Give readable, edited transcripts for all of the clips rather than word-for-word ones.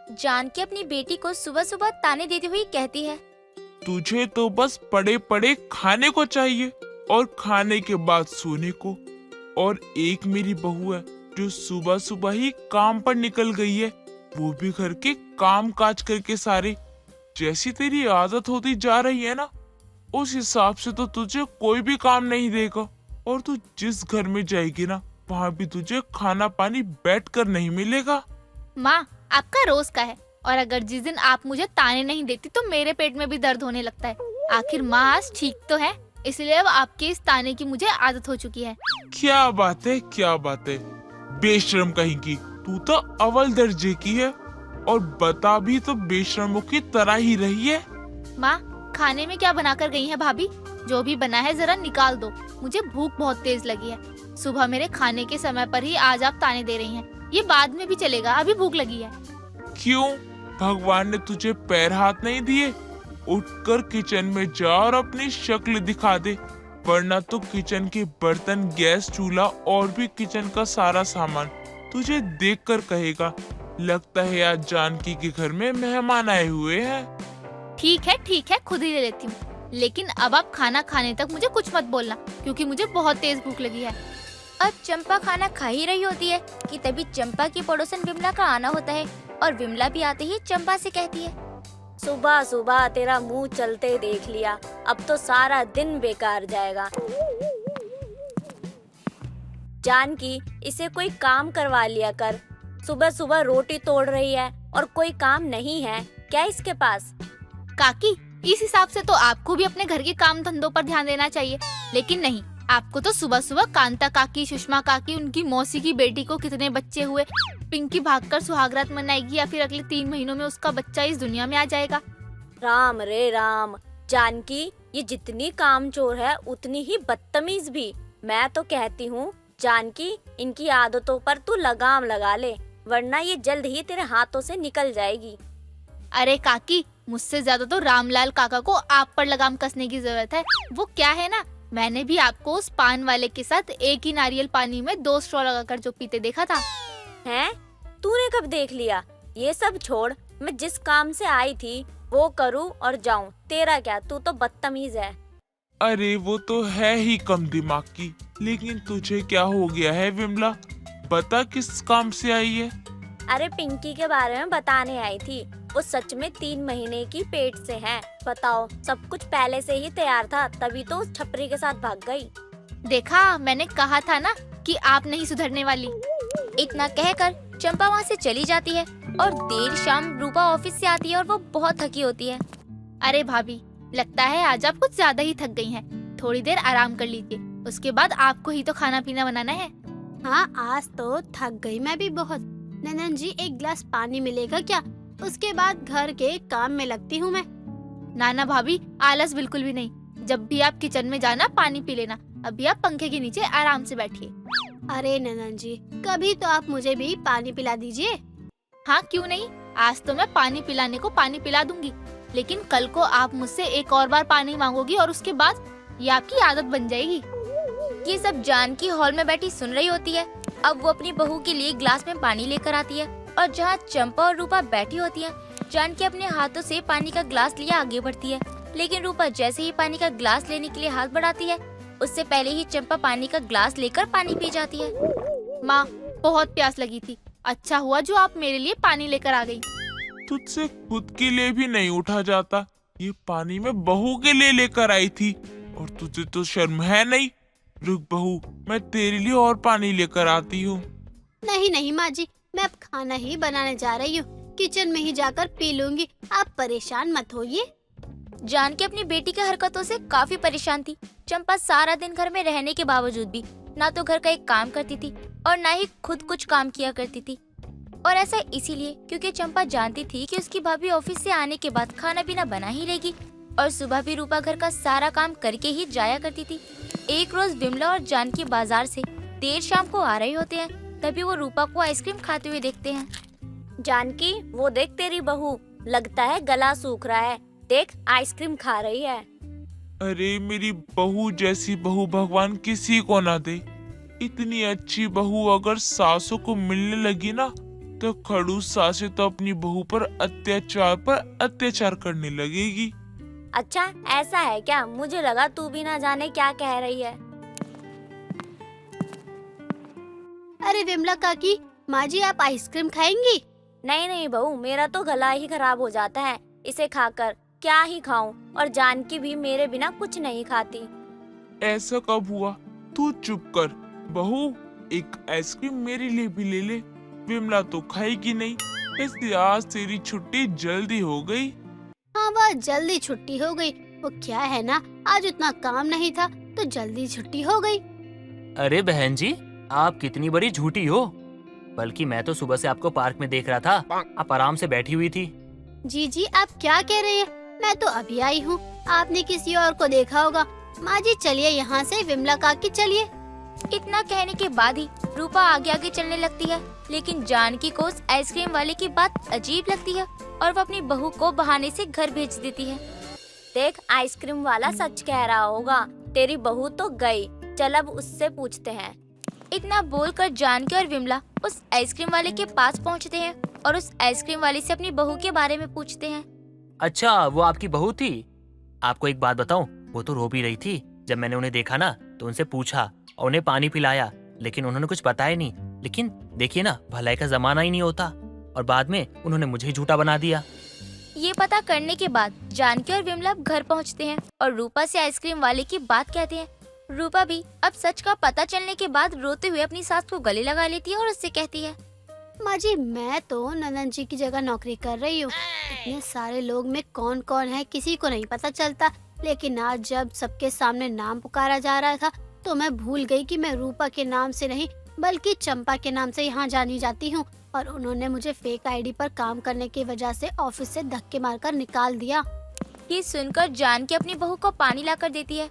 जानकी अपनी बेटी को सुबह सुबह ताने देती हुई कहती है। तुझे तो बस पड़े पड़े खाने को चाहिए और खाने के बाद सोने को। और एक मेरी बहू है जो सुबह सुबह ही काम पर निकल गई है, वो भी घर के काम काज करके सारे। जैसी तेरी आदत होती जा रही है ना, उस हिसाब से तो तुझे कोई भी काम नहीं देगा। और तू जिस घर में जाएगी ना, वहाँ भी तुझे खाना पानी बैठकर नहीं मिलेगा। माँ, आपका रोज का है, और अगर जिस दिन आप मुझे ताने नहीं देती तो मेरे पेट में भी दर्द होने लगता है। आखिर माँ आज ठीक तो है, इसलिए अब आपके इस ताने की मुझे आदत हो चुकी है। क्या बात है, क्या बात है, बेशर्म कहीं की। तू तो अव्वल दर्जे की है और बता भी तो बेशर्मों की तरह ही रही है। माँ, खाने में क्या बनाकर गई है भाभी? जो भी बना है जरा निकाल दो, मुझे भूख बहुत तेज लगी है। सुबह मेरे खाने के समय पर ही आज आप ताने दे रही हैं। ये बाद में भी चलेगा, अभी भूख लगी है। क्यों, भगवान ने तुझे पैर हाथ नहीं दिए? उठकर किचन में जा और अपनी शक्ल दिखा दे, वरना तो किचन के बर्तन, गैस चूल्हा और भी किचन का सारा सामान तुझे देखकर कहेगा, लगता है आज जानकी के घर में मेहमान आए हुए हैं। ठीक है, खुद ही ले लेती हूँ। लेकिन अब आप खाना खाने तक मुझे कुछ मत बोलना, क्योंकि मुझे बहुत तेज भूख लगी है। अब चंपा खाना खा ही रही होती है कि तभी चंपा की पड़ोसन विमला का आना होता है, और विमला भी आते ही चंपा से कहती है, सुबह सुबह तेरा मुंह चलते देख लिया, अब तो सारा दिन बेकार जाएगा। जानकी, इसे कोई काम करवा लिया कर। सुबह सुबह रोटी तोड़ रही है और कोई काम नहीं है क्या इसके पास? काकी, इस हिसाब से तो आपको भी अपने घर के काम धंधों पर ध्यान देना चाहिए, लेकिन नहीं, आपको तो सुबह सुबह कांता काकी, सुषमा काकी, उनकी मौसी की बेटी को कितने बच्चे हुए, पिंकी भागकर सुहागरात मनाएगी या फिर अगले 3 महीनों में उसका बच्चा इस दुनिया में आ जाएगा। राम रे राम, जानकी ये जितनी कामचोर है उतनी ही बदतमीज भी। मैं तो कहती हूँ जानकी, इनकी आदतों पर तू लगाम लगा ले, वरना ये जल्द ही तेरे हाथों से निकल जाएगी। अरे काकी, मुझसे ज्यादा तो रामलाल काका को आप पर लगाम कसने की जरूरत है। वो क्या है ना, मैंने भी आपको उस पान वाले के साथ एक ही नारियल पानी में 2 स्ट्रॉ लगाकर जो पीते देखा था। हैं? तूने कब देख लिया? ये सब छोड़, मैं जिस काम से आई थी वो करूँ और जाऊँ। तेरा क्या, तू तो बदतमीज है। अरे वो तो है ही कम दिमाग की, लेकिन तुझे क्या हो गया है विमला? बता किस काम से आई है? अरे पिंकी के बारे में बताने आई थी। वो सच में 3 महीने की पेट से है। बताओ, सब कुछ पहले से ही तैयार था, तभी तो उस छपरी के साथ भाग गई। देखा, मैंने कहा था ना कि आप नहीं सुधरने वाली। इतना कहकर चंपा वहाँ से चली जाती है और देर शाम रूपा ऑफिस से आती है और वो बहुत थकी होती है। अरे भाभी, लगता है आज आप कुछ ज्यादा ही थक गई हैं। थोड़ी देर आराम कर लीजिए, उसके बाद आपको ही तो खाना पीना बनाना है। हाँ, आज तो थक गई मैं भी बहुत। ननन जी, एक गिलास पानी मिलेगा क्या? उसके बाद घर के काम में लगती हूँ मैं। नाना भाभी, आलस बिल्कुल भी नहीं। जब भी आप किचन में जाना पानी पी लेना। अभी आप पंखे के नीचे आराम से बैठिए। अरे ननन जी, कभी तो आप मुझे भी पानी पिला दीजिए। हाँ, क्यों नहीं, आज तो मैं पानी पिलाने को पानी पिला दूंगी, लेकिन कल को आप मुझसे एक और बार पानी मांगोगी और उसके बाद ये आपकी आदत बन जाएगी। ये सब जानकी हॉल में बैठी सुन रही होती है। अब वो अपनी बहू के लिए गिलास में पानी लेकर आती है और जहाँ चंपा और रूपा बैठी होती हैं, जानकी अपने हाथों से पानी का गिलास लिया आगे बढ़ती है। लेकिन रूपा जैसे ही पानी का गिलास लेने के लिए हाथ बढ़ाती है, उससे पहले ही चंपा पानी का गिलास लेकर पानी पी जाती है। माँ, बहुत प्यास लगी थी, अच्छा हुआ जो आप मेरे लिए पानी लेकर आ गई। तुझसे खुद के लिए भी नहीं उठा जाता, ये पानी में बहू के लिए लेकर आई थी, और तुझे तो शर्म है नहीं? रुक बहू, मैं तेरे लिए और पानी लेकर आती हूँ। नहीं नहीं माँ जी, मैं अब खाना ही बनाने जा रही हूँ, किचन में ही जाकर पी लूंगी, आप परेशान मत होइए। जानकी अपनी बेटी की हरकतों से काफी परेशान थी। चंपा सारा दिन घर में रहने के बावजूद भी ना तो घर का एक काम करती थी और ना ही खुद कुछ काम किया करती थी। और ऐसा इसीलिए क्योंकि चंपा जानती थी कि उसकी भाभी ऑफिस से आने के बाद खाना पीना बना ही लेगी, और सुबह भी रूपा घर का सारा काम करके ही जाया करती थी। एक रोज विमला और जानकी बाजार से देर शाम को आ रहे होते हैं, तभी वो रूपा को आइसक्रीम खाते हुए देखते हैं। जानकी, वो देख तेरी बहू, लगता है गला सूख रहा है, देख आइसक्रीम खा रही है। अरे मेरी बहू जैसी बहू भगवान किसी को ना दे। इतनी अच्छी बहू अगर सासों को मिलने लगी ना, तो खड़ूस सासे तो अपनी बहू पर अत्याचार करने लगेगी। अच्छा ऐसा है क्या? मुझे लगा तू भी ना जाने क्या कह रही है। अरे विमला काकी, माँ जी आप आइसक्रीम खाएंगी? नहीं नहीं बहू, मेरा तो गला ही खराब हो जाता है इसे खाकर। क्या ही खाऊं, और जानकी भी मेरे बिना कुछ नहीं खाती। ऐसा कब हुआ? तू चुप कर। बहू, एक आइसक्रीम मेरे लिए भी ले ले। विमला तो खाएगी नहीं, इसलिए आज तेरी छुट्टी जल्दी हो गई। हाँ वह जल्दी छुट्टी हो गई। वो क्या है ना, आज उतना काम नहीं था तो जल्दी छुट्टी हो गई। अरे बहन जी, आप कितनी बड़ी झूठी हो। बल्कि मैं तो सुबह से आपको पार्क में देख रहा था, आप आराम से बैठी हुई थी। जी आप क्या कह रहे हैं? मैं तो अभी आई हूँ, आपने किसी और को देखा होगा। माँ जी चलिए यहाँ से, विमला काकी चलिए। इतना कहने के बाद ही रूपा आगे आगे चलने लगती है, लेकिन जानकी को उस आइसक्रीम वाले की बात अजीब लगती है और वो अपनी बहू को बहाने से घर भेज देती है। देख, आइसक्रीम वाला सच कह रहा होगा, तेरी बहू तो गई। चल अब उससे पूछते हैं। इतना बोलकर जानकी और विमला उस आइसक्रीम वाले के पास पहुंचते हैं और उस आइसक्रीम वाले से अपनी बहू के बारे में पूछते हैं। अच्छा, वो आपकी बहू थी? आपको एक बात बताऊं, वो तो रो भी रही थी। जब मैंने उन्हें देखा ना तो उनसे पूछा और उन्हें पानी पिलाया, लेकिन उन्होंने कुछ बताया नहीं। लेकिन देखिए ना, भलाई का जमाना ही नहीं होता, और बाद में उन्होंने मुझे ही झूठा बना दिया। ये पता करने के बाद जानकी और विमला घर पहुंचते हैं और रूपा से आइसक्रीम वाले की बात कहते हैं। रूपा भी अब सच का पता चलने के बाद रोते हुए अपनी सास को गले लगा लेती है और उससे कहती है, माँ जी मैं तो ननन जी की जगह नौकरी कर रही हूँ। इतने सारे लोग में कौन कौन है किसी को नहीं पता चलता, लेकिन आज जब सबके सामने नाम पुकारा जा रहा था तो मैं भूल गई कि मैं रूपा के नाम से नहीं बल्कि चंपा के नाम से यहाँ जानी जाती हूँ। और उन्होंने मुझे फेक आईडी पर काम करने की वजह से ऑफिस से धक्के मारकर निकाल दिया। ये सुनकर जानकी अपनी बहू को पानी लाकर देती है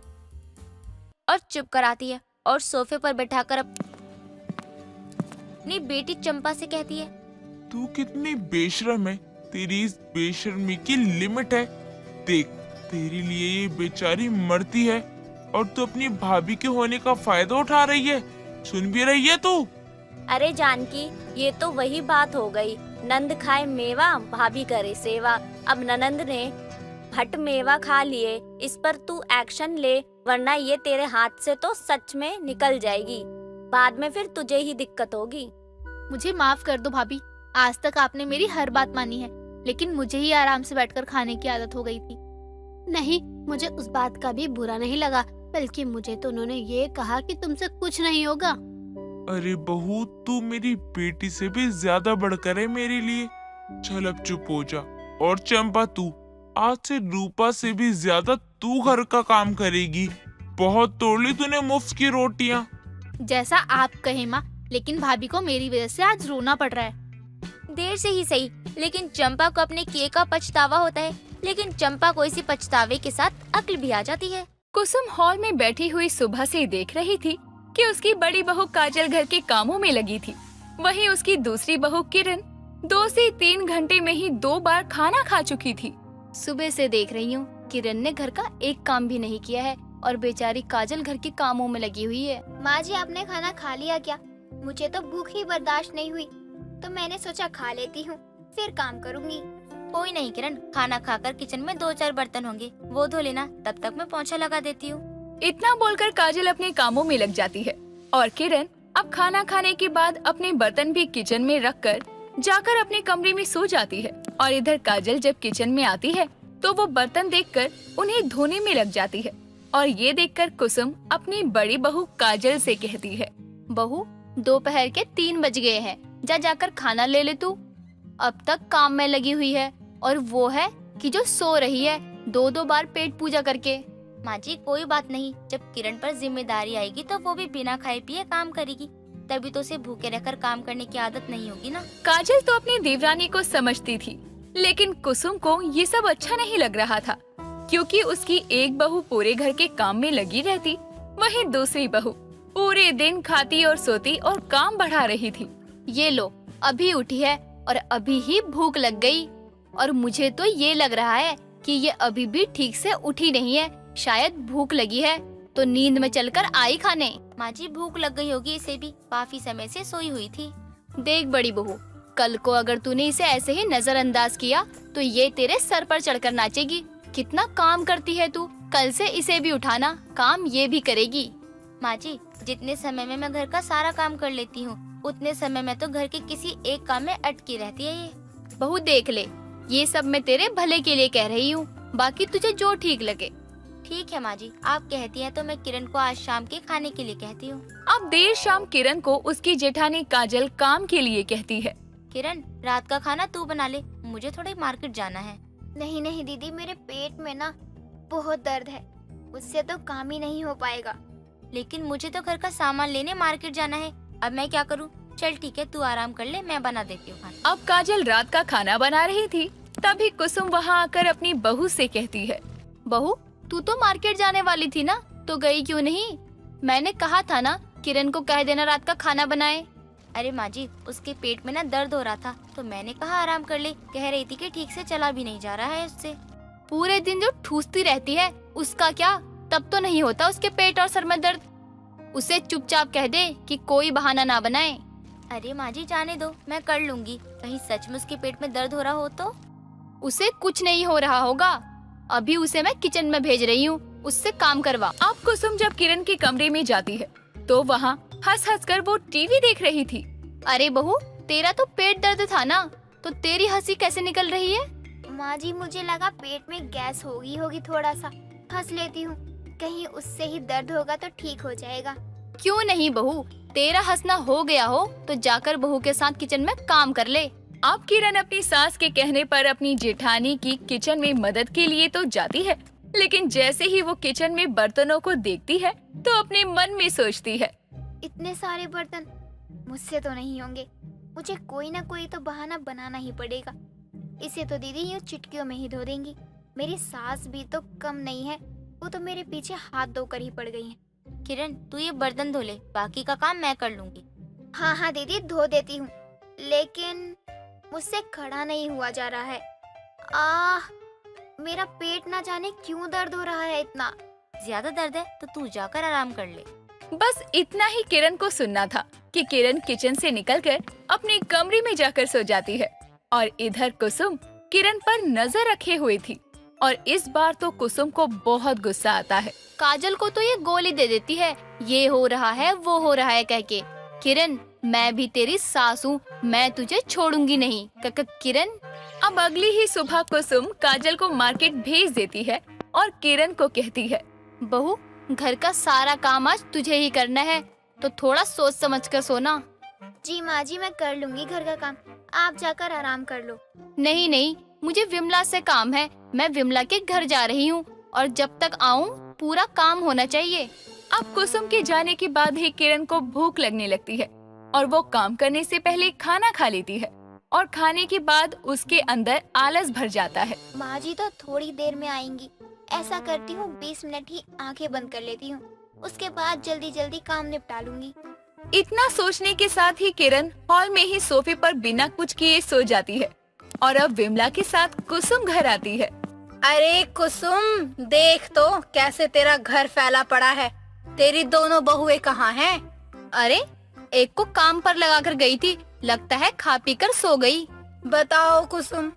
और चुप कराती है और सोफे पर बैठाकर अपनी बेटी चंपा से कहती है, तू कितनी बेशर्म है, तेरी इस बेशर्मी की लिमिट है। देख, तेरे लिए ये बेचारी मरती है और तू अपनी भाभी के होने का फायदा उठा रही है। सुन भी रही है तू? अरे जानकी, ये तो वही बात हो गई, नंद खाए मेवा भाभी करे सेवा। अब ननंद ने भट मेवा खा लिए, इस पर तू एक्शन ले, वरना ये तेरे हाथ से तो सच में निकल जाएगी। बाद में फिर तुझे ही दिक्कत होगी। मुझे माफ कर दो भाभी, आज तक आपने मेरी हर बात मानी है, लेकिन मुझे ही आराम से बैठकर खाने की आदत हो गई थी। नहीं, मुझे उस बात का भी बुरा नहीं लगा, बल्कि मुझे तो उन्होंने ये कहा कि तुमसे कुछ नहीं होगा। अरे बहू, तू मेरी बेटी से भी ज्यादा बढ़कर है मेरे लिए। चल अब चुप हो जा। और चंपा, तू आज से रूपा से भी ज्यादा तू घर का काम करेगी। बहुत तोड़ ली तूने मुफ्त की रोटियां। जैसा आप कहे माँ, लेकिन भाभी को मेरी वजह से आज रोना पड़ रहा है। देर से ही सही, लेकिन चंपा को अपने किए का पछतावा होता है, लेकिन चंपा को इसी पछतावे के साथ अक्ल भी आ जाती है। कुसुम हॉल में बैठी हुई सुबह से देख रही थी कि उसकी बड़ी बहू काजल घर के कामों में लगी थी। वहीं उसकी दूसरी बहू किरण 2 से 3 घंटे में ही 2 बार खाना खा चुकी थी। सुबह से देख रही हूँ, किरण ने घर का एक काम भी नहीं किया है और बेचारी काजल घर के कामों में लगी हुई है। माँ जी, आपने खाना खा लिया क्या? मुझे तो भूख ही बर्दाश्त नहीं हुई, तो मैंने सोचा खा लेती हूँ, फिर काम करूँगी। कोई नहीं किरण, खाना खाकर किचन में 2-4 बर्तन होंगे, वो धो लेना, तब तक मैं पोंछा लगा देती हूँ। इतना बोलकर काजल अपने कामों में लग जाती है और किरण अब खाना खाने के बाद अपने बर्तन भी किचन में रखकर जाकर अपने कमरे में सो जाती है। और इधर काजल जब किचन में आती है तो वो बर्तन देखकर उन्हें धोने में लग जाती है। और ये देखकर कुसुम अपनी बड़ी बहू काजल से कहती है, बहू, दोपहर के 3 बज गए हैं, जाकर खाना ले ले तू। अब तक काम में लगी हुई है और वो है कि जो सो रही है 2-2 बार पेट पूजा करके। माँ जी, कोई बात नहीं, जब किरण पर जिम्मेदारी आएगी तो वो भी बिना खाए पिए काम करेगी, तभी तो उसे भूखे रहकर काम करने की आदत नहीं होगी ना। काजल तो अपनी देवरानी को समझती थी, लेकिन कुसुम को ये सब अच्छा नहीं लग रहा था, क्योंकि उसकी एक बहू पूरे घर के काम में लगी रहती, वहीं दूसरी बहू पूरे दिन खाती और सोती और काम बढ़ा रही थी। ये लो, अभी उठी है और अभी ही भूख लग गई, और मुझे तो ये लग रहा है कि ये अभी भी ठीक से उठी नहीं है, शायद भूख लगी है तो नींद में चलकर आई खाने। माँ जी, भूख लग गई होगी इसे भी, काफी समय से सोई हुई थी। देख बड़ी बहू, कल को अगर तूने इसे ऐसे ही नजरअंदाज किया तो ये तेरे सर पर चढ़कर नाचेगी। कितना काम करती है तू, कल से इसे भी उठाना, काम ये भी करेगी। माँ जी, जितने समय में मैं घर का सारा काम कर लेती हूँ, उतने समय में तो घर के किसी एक काम में अटकी रहती है ये। बहू देख ले, ये सब मैं तेरे भले के लिए कह रही हूँ, बाकी तुझे जो ठीक लगे। ठीक है माँ जी, आप कहती हैं तो मैं किरण को आज शाम के खाने के लिए कहती हूँ। अब देर शाम किरण को उसकी जेठानी काजल काम के लिए कहती है। किरण, रात का खाना तू बना ले, मुझे थोड़ी मार्केट जाना है। नहीं नहीं दीदी, मेरे पेट में ना बहुत दर्द है, उससे तो काम ही नहीं हो पाएगा। लेकिन मुझे तो घर का सामान लेने मार्केट जाना है, अब मैं क्या करूँ? चल ठीक है, तू आराम कर ले, मैं बना देती हूँ खाना। अब काजल रात का खाना बना रही थी, तभी कुसुम वहाँ आकर अपनी बहू से कहती है। बहू, तू तो मार्केट जाने वाली थी ना, तो गई क्यों नहीं? मैंने कहा था ना किरण को कह देना रात का खाना बनाए। अरे माँ जी, उसके पेट में ना दर्द हो रहा था, तो मैंने कहा आराम कर ले। कह रही थी कि ठीक से चला भी नहीं जा रहा है उससे। पूरे दिन जो ठूसती रहती है उसका क्या, तब तो नहीं होता उसके पेट और सर में दर्द। उसे चुपचाप कह दे कि कोई बहाना ना बनाए। अरे माँ जी जाने दो, मैं कर लूंगी। कहीं सच में उसके पेट में दर्द हो रहा हो तो? उसे कुछ नहीं हो रहा होगा, अभी उसे मैं किचन में भेज रही हूँ, उससे काम करवा। अब कुसुम जब किरण के कमरे में जाती है तो वहाँ हंस हंस कर वो टीवी देख रही थी। अरे बहू, तेरा तो पेट दर्द था ना, तो तेरी हंसी कैसे निकल रही है? माँ जी, मुझे लगा पेट में गैस होगी थोड़ा सा, हंस लेती हूँ, कहीं उससे ही दर्द होगा तो ठीक हो जाएगा। क्यों नहीं बहू, तेरा हंसना हो गया हो तो जाकर बहू के साथ किचन में काम कर ले। अब किरण अपनी सास के कहने पर अपनी जेठानी की किचन में मदद के लिए तो जाती है, लेकिन जैसे ही वो किचन में बर्तनों को देखती है तो अपने मन में सोचती है, इतने सारे बर्तन मुझसे तो नहीं होंगे, मुझे कोई ना कोई तो बहाना बनाना ही पड़ेगा। इसे तो दीदी यूँ चुटकियों में ही धो देंगी। मेरी सास भी तो कम नहीं है, वो तो मेरे पीछे हाथ धोकर ही पड़ गई है। किरण, तू ये बर्तन धो ले, बाकी का काम मैं कर लूंगी। हाँ हाँ दीदी, धो देती हूँ, लेकिन मुझसे खड़ा नहीं हुआ जा रहा है। मेरा पेट ना जाने क्यों दर्द हो रहा है इतना। ज्यादा दर्द है तो तू जाकर आराम कर ले। बस इतना ही किरण को सुनना था कि किरण किचन से निकलकर अपने कमरे में जाकर सो जाती है और इधर कुसुम किरण पर नजर रखे हुई थी। और इस बार तो कुसुम को बहुत गुस्सा आता है। काजल को तो ये गोली दे देती है, ये हो रहा है वो हो रहा है कह के। किरण, मैं भी तेरी सास हूँ, मैं तुझे छोड़ूंगी नहीं। किरण। अब अगली ही सुबह कुसुम काजल को मार्केट भेज देती है और किरण को कहती है, बहू, घर का सारा काम आज तुझे ही करना है, तो थोड़ा सोच समझ कर सोना। जी माँ जी, मैं कर लूंगी घर का काम, आप जाकर आराम कर लो। नहीं नहीं, मुझे विमला से काम है, मैं विमला के घर जा रही हूँ और जब तक आऊँ पूरा काम होना चाहिए। अब कुसुम के जाने के बाद ही किरण को भूख लगने लगती है और वो काम करने से पहले खाना खा लेती है और खाने के बाद उसके अंदर आलस भर जाता है। माँ जी तो थोड़ी देर में आएंगी, ऐसा करती हूँ 20 मिनट ही आंखें बंद कर लेती हूँ, उसके बाद जल्दी जल्दी काम निपटा लूंगी। इतना सोचने के साथ ही किरण हॉल में ही सोफे पर बिना कुछ किए सो जाती है और अब विमला के साथ कुसुम घर आती है। अरे कुसुम, देख तो कैसे तेरा घर फैला पड़ा है। तेरी दोनों बहुएं कहाँ हैं? अरे, एक को काम पर लगा कर गई थी, लगता है खा पी कर सो गई। बताओ कुसुम,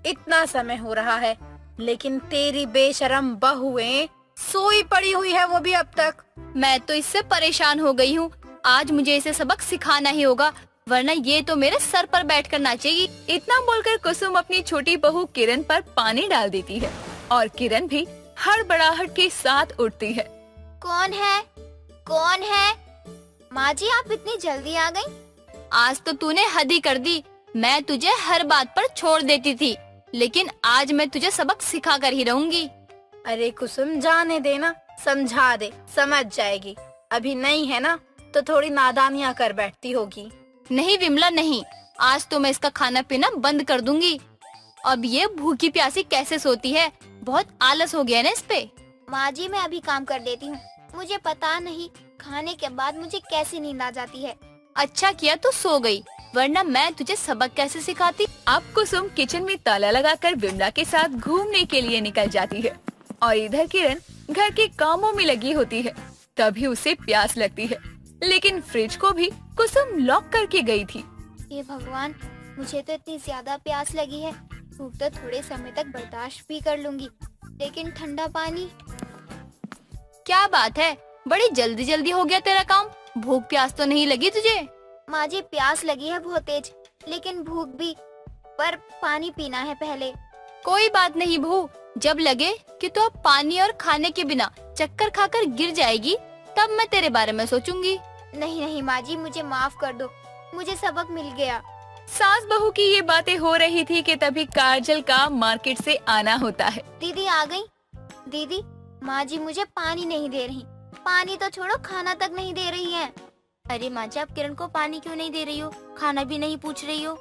इतना समय हो रहा है लेकिन तेरी बेशरम बहुएं सोई पड़ी हुई है, वो भी अब तक। मैं तो इससे परेशान हो गई हूँ, आज मुझे इसे सबक सिखाना ही होगा, वरना ये तो मेरे सर पर बैठकर नाचेगी। इतना बोलकर कुसुम अपनी छोटी बहू किरण पर पानी डाल देती है और किरण भी हड़बड़ाहट के साथ उठती है। कौन है? कौन है? माँ जी, आप इतनी जल्दी आ गई? आज तो तूने हद ही कर दी, मैं तुझे हर बात पर छोड़ देती थी, लेकिन आज मैं तुझे सबक सिखा कर ही रहूंगी। अरे कुसुम, जाने देना, समझा दे, समझ जाएगी। अभी नहीं है ना तो थोड़ी नादानियाँ कर बैठती होगी। नहीं विमला नहीं, आज तो मैं इसका खाना पीना बंद कर दूंगी। अब ये भूखी प्यासी कैसे सोती है, बहुत आलस हो गया ना इस पे। माँ जी, मैं अभी काम कर देती हूँ, मुझे पता नहीं खाने के बाद मुझे कैसे नींद आ जाती है। अच्छा किया तू सो गई, वरना मैं तुझे सबक कैसे सिखाती। अब कुसुम किचन में ताला लगाकर विमला के साथ घूमने के लिए निकल जाती है और इधर किरण घर के कामों में लगी होती है। तभी उसे प्यास लगती है, लेकिन फ्रिज को भी कुसुम लॉक करके गई थी। हे भगवान, मुझे तो इतनी ज्यादा प्यास लगी है, भूख तो थोड़े समय तक बर्दाश्त भी कर लूंगी, लेकिन ठंडा पानी। क्या बात है, बड़ी जल्दी जल्दी हो गया तेरा काम। भूख प्यास तो नहीं लगी तुझे? माँ जी, प्यास लगी है बहुत तेज, लेकिन भूख भी, पर पानी पीना है पहले। कोई बात नहीं बहू, जब लगे कि तू अब पानी और खाने के बिना चक्कर खाकर गिर जाएगी, तब मैं तेरे बारे में सोचूंगी। नहीं नहीं माँ जी, मुझे माफ कर दो, मुझे सबक मिल गया। सास बहू की ये बातें हो रही थी कि तभी काजल का मार्केट से आना होता है। दीदी आ गई। दीदी, माँ जी मुझे पानी नहीं दे रही, पानी तो छोड़ो खाना तक नहीं दे रही है। अरे माँ जी, आप किरण को पानी क्यों नहीं दे रही हो? खाना भी नहीं पूछ रही हो?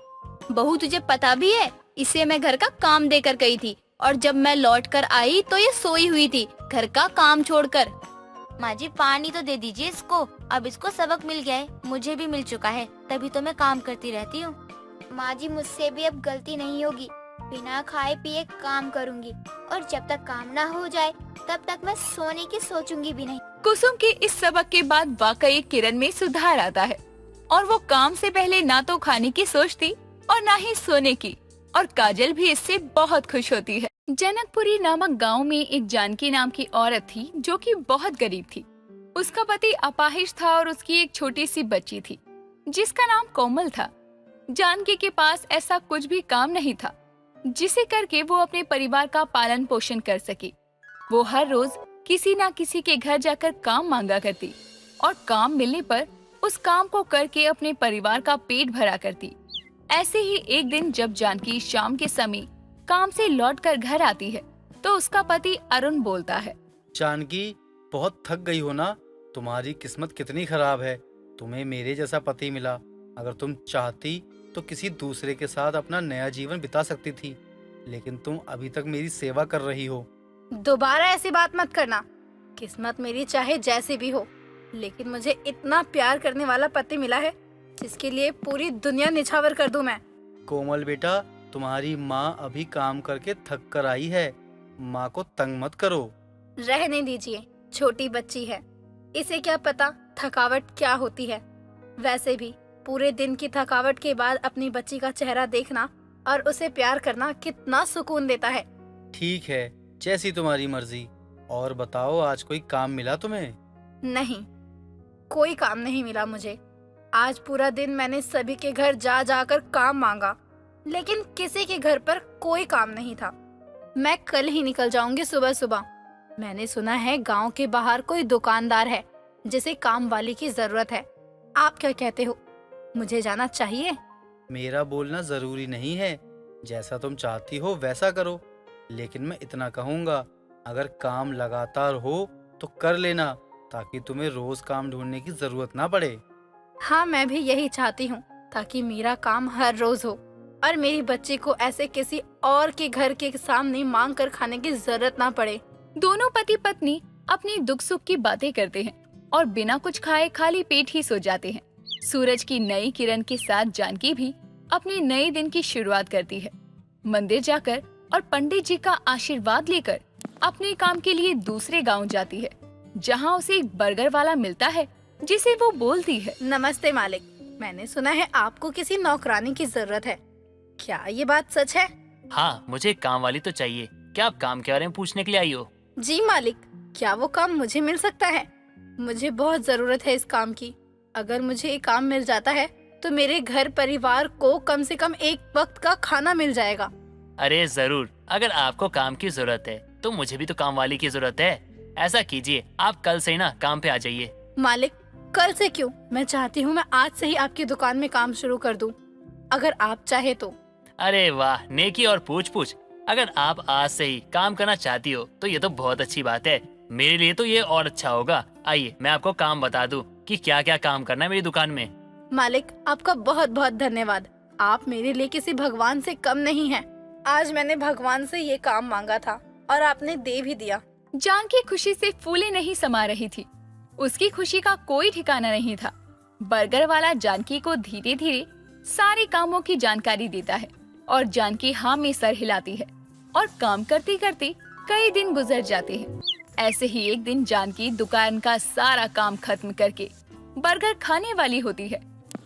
बहू तुझे पता भी है, इसे मैं घर का काम देकर गई थी और जब मैं लौट कर आई तो ये सोई हुई थी घर का काम छोड़कर। माँ जी, पानी तो दे दीजिए इसको, अब इसको सबक मिल गया है, मुझे भी मिल चुका है, तभी तो मैं काम करती रहती हूँ। माँ जी, मुझसे भी अब गलती नहीं होगी, बिना खाए पिए काम करूँगी, और जब तक काम ना हो जाए तब तक मैं सोने की सोचूंगी भी नहीं। कुसुम के इस सबक के बाद वाकई किरण में सुधार आता है और वो काम से पहले ना तो खाने की सोचती और ना ही सोने की, और काजल भी इससे बहुत खुश होती है। जनकपुरी नामक गांव में एक जानकी नाम की औरत थी जो कि बहुत गरीब थी। उसका पति अपाहिज था और उसकी एक छोटी सी बच्ची थी जिसका नाम कोमल था। जानकी के पास ऐसा कुछ भी काम नहीं था जिसे करके वो अपने परिवार का पालन पोषण कर सके। वो हर रोज किसी ना किसी के घर जाकर काम मांगा करती और काम मिलने पर उस काम को करके अपने परिवार का पेट भरा करती। ऐसे ही एक दिन जब जानकी शाम के समय काम से लौटकर घर आती है तो उसका पति अरुण बोलता है, जानकी, बहुत थक गई हो ना? तुम्हारी किस्मत कितनी खराब है, तुम्हें मेरे जैसा पति मिला। अगर तुम चाहती तो किसी दूसरे के साथ अपना नया जीवन बिता सकती थी, लेकिन तुम अभी तक मेरी सेवा कर रही हो। दोबारा ऐसी बात मत करना। किस्मत मेरी चाहे जैसी भी हो, लेकिन मुझे इतना प्यार करने वाला पति मिला है जिसके लिए पूरी दुनिया निछावर कर दूं मैं। कोमल बेटा, तुम्हारी माँ अभी काम करके थक कर आई है, माँ को तंग मत करो। रहने दीजिए, छोटी बच्ची है, इसे क्या पता थकावट क्या होती है। वैसे भी पूरे दिन की थकावट के बाद अपनी बच्ची का चेहरा देखना और उसे प्यार करना कितना सुकून देता है। ठीक है, जैसी तुम्हारी मर्जी। और बताओ, आज कोई काम मिला तुम्हें? नहीं, कोई काम नहीं मिला मुझे। आज पूरा दिन मैंने सभी के घर जा जाकर काम मांगा, लेकिन किसी के घर पर कोई काम नहीं था। मैं कल ही निकल जाऊंगी सुबह सुबह। मैंने सुना है गांव के बाहर कोई दुकानदार है जिसे काम वाली की जरूरत है। आप क्या कहते हो, मुझे जाना चाहिए? मेरा बोलना जरूरी नहीं है, जैसा तुम चाहती हो वैसा करो, लेकिन मैं इतना कहूँगा, अगर काम लगातार हो तो कर लेना, ताकि तुम्हें रोज काम ढूंढने की जरूरत ना पड़े। हाँ, मैं भी यही चाहती हूँ, ताकि मेरा काम हर रोज हो और मेरी बच्ची को ऐसे किसी और के घर के सामने मांग कर खाने की जरूरत ना पड़े। दोनों पति पत्नी अपनी दुख सुख की बातें करते हैं और बिना कुछ खाए खाली पेट ही सो जाते हैं। सूरज की नई किरण के साथ जानकी भी अपने नए दिन की शुरुआत करती है। मंदिर जाकर और पंडित जी का आशीर्वाद लेकर अपने काम के लिए दूसरे गांव जाती है, जहां उसे एक बर्गर वाला मिलता है जिसे वो बोलती है, नमस्ते मालिक, मैंने सुना है आपको किसी नौकरानी की जरूरत है, क्या ये बात सच है? हाँ, मुझे एक काम वाली तो चाहिए। क्या आप काम के बारे में पूछने के लिए आई हो? जी मालिक, क्या वो काम मुझे मिल सकता है? मुझे बहुत जरूरत है इस काम की। अगर मुझे ये काम मिल जाता है तो मेरे घर परिवार को कम से कम एक वक्त का खाना मिल जाएगा। अरे जरूर, अगर आपको काम की जरूरत है तो मुझे भी तो काम वाली की जरूरत है। ऐसा कीजिए, आप कल से ही ना काम पे आ जाइए। मालिक, कल से क्यों? मैं चाहती हूँ मैं आज से ही आपकी दुकान में काम शुरू कर दूं, अगर आप चाहे तो। अरे वाह, नेकी और पूछ पूछ। अगर आप आज से ही काम करना चाहती हो तो ये तो बहुत अच्छी बात है। मेरे लिए तो ये और अच्छा होगा। आइए, मैं आपको काम बता दूं कि क्या क्या काम करना है मेरी दुकान में। मालिक, आपका बहुत बहुत धन्यवाद। आप मेरे लिए किसी भगवान से कम नहीं हैं। आज मैंने भगवान से ये काम मांगा था और आपने दे भी दिया। जानकी खुशी से फूले नहीं समा रही थी। उसकी खुशी का कोई ठिकाना नहीं था। बर्गर वाला जानकी को धीरे धीरे सारे कामों की जानकारी देता है और जानकी हाँ में सर हिलाती है और काम करते करते कई दिन गुजर जाते हैं। ऐसे ही एक दिन जानकी दुकान का सारा काम खत्म करके बर्गर खाने वाली होती है।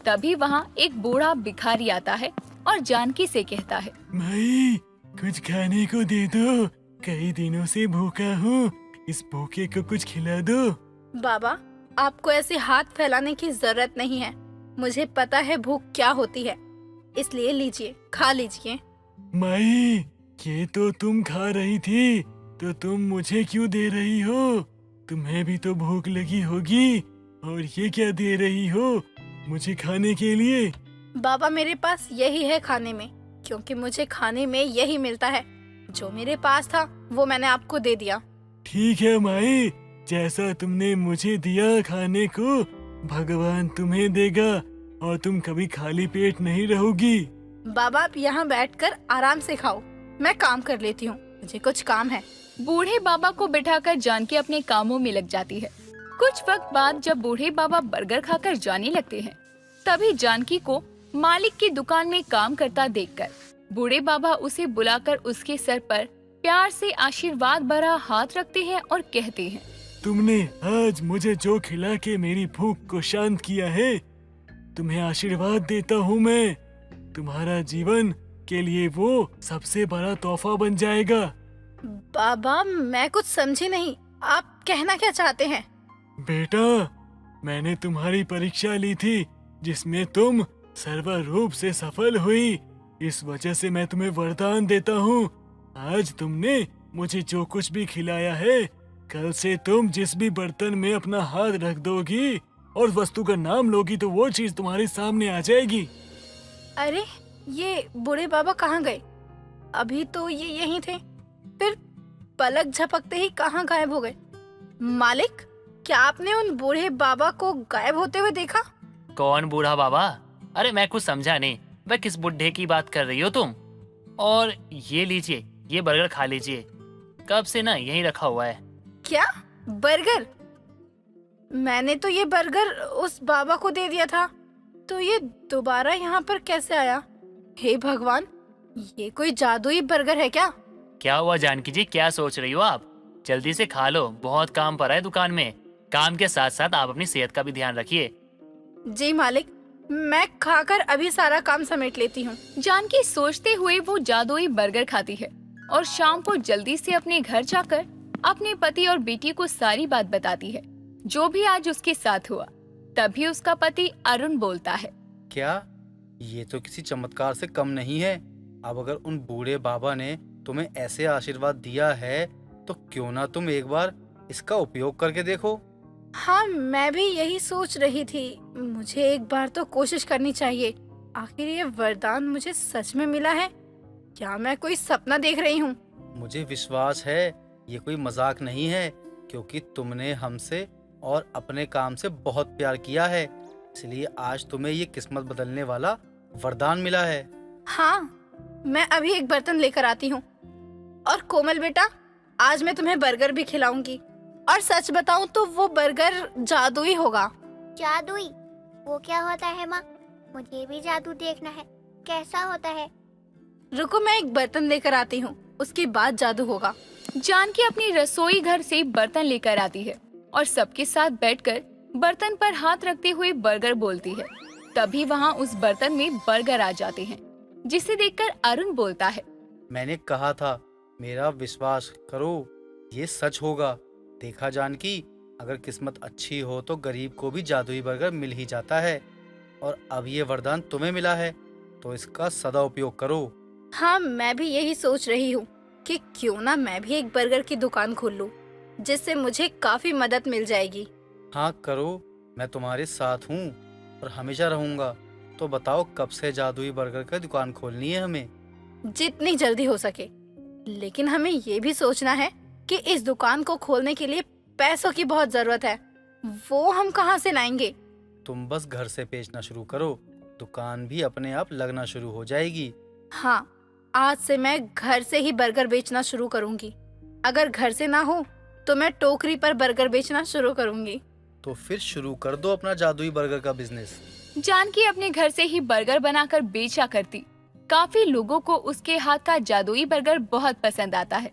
तभी वहाँ एक बूढ़ा भिखारी आता है और जानकी से कहता है। माई, कुछ खाने को दे दो, कई दिनों से भूखा हूँ, इस भूखे को कुछ खिला दो। बाबा, आपको ऐसे हाथ फैलाने की जरूरत नहीं है। मुझे पता है भूख क्या होती है, इसलिए लीजिए, खा लीजिए। माई, ये तो तुम खा रही थी, तो तुम मुझे क्यों दे रही हो? तुम्हें भी तो भूख लगी होगी, और ये क्या दे रही हो मुझे खाने के लिए? बाबा, मेरे पास यही है खाने में, क्योंकि मुझे खाने में यही मिलता है। जो मेरे पास था वो मैंने आपको दे दिया। ठीक है माई, जैसा तुमने मुझे दिया खाने को, भगवान तुम्हें देगा और तुम कभी खाली पेट नहीं रहोगी। बाबा, आप यहाँ बैठकर आराम से खाओ, मैं काम कर लेती हूँ, मुझे कुछ काम है। बूढ़े बाबा को बिठाकर जानकी अपने कामों में लग जाती है। कुछ वक्त बाद जब बूढ़े बाबा बर्गर खाकर जाने लगते हैं, तभी जानकी को मालिक की दुकान में काम करता देखकर बूढ़े बाबा उसे बुलाकर उसके सर पर प्यार से आशीर्वाद भरा हाथ रखते हैं और कहते हैं, तुमने आज मुझे जो खिला के मेरी भूख को शांत किया है, तुम्हें आशीर्वाद देता हूँ मैं। तुम्हारा जीवन के लिए वो सबसे बड़ा तोहफा बन जाएगा। बाबा, मैं कुछ समझी नहीं, आप कहना क्या चाहते हैं? बेटा, मैंने तुम्हारी परीक्षा ली थी, जिसमें तुम सर्व रूप से सफल हुई। इस वजह से मैं तुम्हें वरदान देता हूँ। आज तुमने मुझे जो कुछ भी खिलाया है, कल से तुम जिस भी बर्तन में अपना हाथ रख दोगी और वस्तु का नाम लोगी, तो वो चीज तुम्हारे सामने आ जाएगी। अरे, ये बूढ़े बाबा कहाँ गए? अभी तो ये यहीं थे, फिर पलक झपकते ही कहाँ गायब हो गए? मालिक, क्या आपने उन बूढ़े बाबा को गायब होते हुए देखा? कौन बूढ़ा बाबा? अरे मैं कुछ समझा नहीं, वह किस बुढ़े की बात कर रही हो तुम? और ये लीजिए, ये बर्गर खा लीजिए, कब से ना यहीं रखा हुआ है। क्या बर्गर? मैंने तो ये बर्गर उस बाबा को दे दिया था, तो ये दोबारा यहाँ पर कैसे आया? हे भगवान, ये कोई जादुई बर्गर है क्या? क्या हुआ जानकी जी, क्या सोच रही हो आप? जल्दी से खा लो, बहुत काम पड़ा है दुकान में। काम के साथ साथ आप अपनी सेहत का भी ध्यान रखिए। जी मालिक, मैं खाकर अभी सारा काम समेट लेती हूँ। जानकी सोचते हुए वो जादुई बर्गर खाती है और शाम को जल्दी से अपने घर जाकर अपने पति और बेटी को सारी बात बताती है, जो भी आज उसके साथ हुआ। तभी उसका पति अरुण बोलता है, क्या ये तो किसी चमत्कार से कम नहीं है। अब अगर उन बूढ़े बाबा ने तुम्हें ऐसे आशीर्वाद दिया है, तो क्यों ना तुम एक बार इसका उपयोग करके देखो। हाँ, मैं भी यही सोच रही थी, मुझे एक बार तो कोशिश करनी चाहिए। आखिर ये वरदान मुझे सच में मिला है या मैं कोई सपना देख रही हूँ? मुझे विश्वास है ये कोई मजाक नहीं है, क्योंकि तुमने हमसे और अपने काम से बहुत प्यार किया है, इसलिए आज तुम्हें ये किस्मत बदलने वाला वरदान मिला है। हाँ, मैं अभी एक बर्तन लेकर आती हूँ। और कोमल बेटा, आज मैं तुम्हें बर्गर भी खिलाऊंगी, और सच बताऊं तो वो बर्गर जादुई होगा। जादुई? वो क्या होता है माँ? मुझे भी जादू देखना है, कैसा होता है? रुको, मैं एक बर्तन लेकर आती हूँ, उसके बाद जादू होगा। जानकी अपनी रसोई घर से बर्तन लेकर आती है और सबके साथ बैठकर बर्तन पर हाथ रखते हुए बर्गर बोलती है। तभी वहाँ उस बर्तन में बर्गर आ जाते हैं, जिसे देखकर अरुण बोलता है, मैंने कहा था, मेरा विश्वास करो, ये सच होगा। देखा जानकी, अगर किस्मत अच्छी हो तो गरीब को भी जादुई बर्गर मिल ही जाता है। और अब ये वरदान तुम्हें मिला है, तो इसका सदा उपयोग करो। हाँ, मैं भी यही सोच रही हूँ कि क्यों ना मैं भी एक बर्गर की दुकान खोल लूँ, जिससे मुझे काफी मदद मिल जाएगी। हाँ करो, मैं तुम्हारे साथ हूँ और हमेशा रहूँगा। तो बताओ, कब से जादुई बर्गर की दुकान खोलनी है हमें? जितनी जल्दी हो सके, लेकिन हमें ये भी सोचना है कि इस दुकान को खोलने के लिए पैसों की बहुत जरूरत है। वो हम कहाँ से लाएंगे? तुम बस घर से बेचना शुरू करो, दुकान भी अपने आप लगना शुरू हो जाएगी। हाँ, आज से मैं घर से ही बर्गर बेचना शुरू करूंगी। अगर घर से ना हो तो मैं टोकरी पर बर्गर बेचना शुरू करूंगी। तो फिर शुरू कर दो अपना जादुई बर्गर का बिजनेस। जानकी अपने घर से ही बर्गर बनाकर बेचा करती। काफी लोगों को उसके हाथ का जादुई बर्गर बहुत पसंद आता है।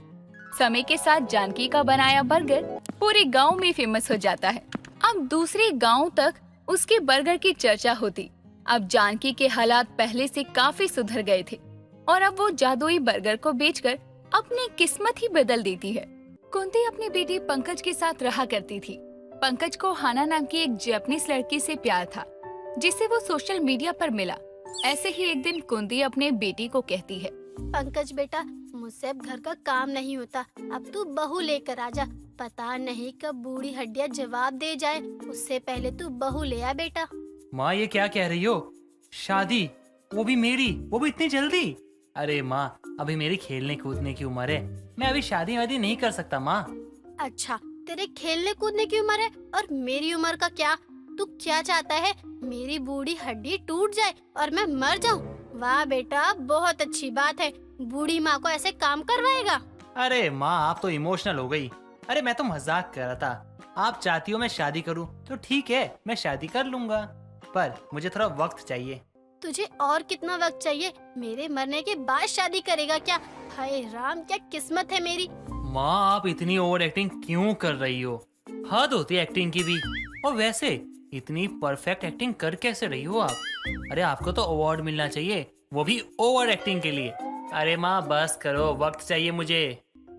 समय के साथ जानकी का बनाया बर्गर पूरे गांव में फेमस हो जाता है। अब दूसरे गांव तक उसके बर्गर की चर्चा होती। अब जानकी के हालात पहले से काफी सुधर गए थे और अब वो जादुई बर्गर को बेचकर अपनी किस्मत ही बदल देती है। कुंती अपनी बेटी पंकज के साथ रहा करती थी। पंकज को हाना नाम की एक जापानीज लड़की से प्यार था, जिसे वो सोशल मीडिया पर मिला। ऐसे ही एक दिन कुंती अपने बेटी को कहती है, पंकज बेटा, मुझसे अब घर का काम नहीं होता, अब तू बहू लेकर आ जा। पता नहीं कब बूढ़ी हड्डियां जवाब दे जाए, उससे पहले तू बहू ले आ बेटा। माँ ये क्या कह रही हो? शादी, वो भी मेरी, वो भी इतनी जल्दी? अरे माँ, अभी मेरी खेलने कूदने की उम्र है, मैं अभी शादी वादी नहीं कर सकता माँ। अच्छा, तेरे खेलने कूदने की उम्र है और मेरी उम्र का क्या? तू क्या चाहता है, मेरी बूढ़ी हड्डी टूट जाए और मैं मर जाऊं? वाह बेटा, बहुत अच्छी बात है, बूढ़ी माँ को ऐसे काम करवाएगा? अरे माँ, आप तो इमोशनल हो गई। अरे मैं तो मजाक कर रहा था। आप चाहती हो मैं शादी करूं तो ठीक है, मैं शादी कर लूंगा, पर मुझे थोड़ा वक्त चाहिए। तुझे और कितना वक्त चाहिए? मेरे मरने के बाद शादी करेगा क्या? हाय राम, क्या किस्मत है मेरी। माँ, आप इतनी ओवर एक्टिंग क्यों कर रही हो? हद होती है एक्टिंग की भी। और वैसे इतनी परफेक्ट एक्टिंग कर कैसे रही हो आप? अरे आपको तो अवार्ड मिलना चाहिए, वो भी ओवर एक्टिंग के लिए। अरे माँ बस करो, वक्त चाहिए मुझे।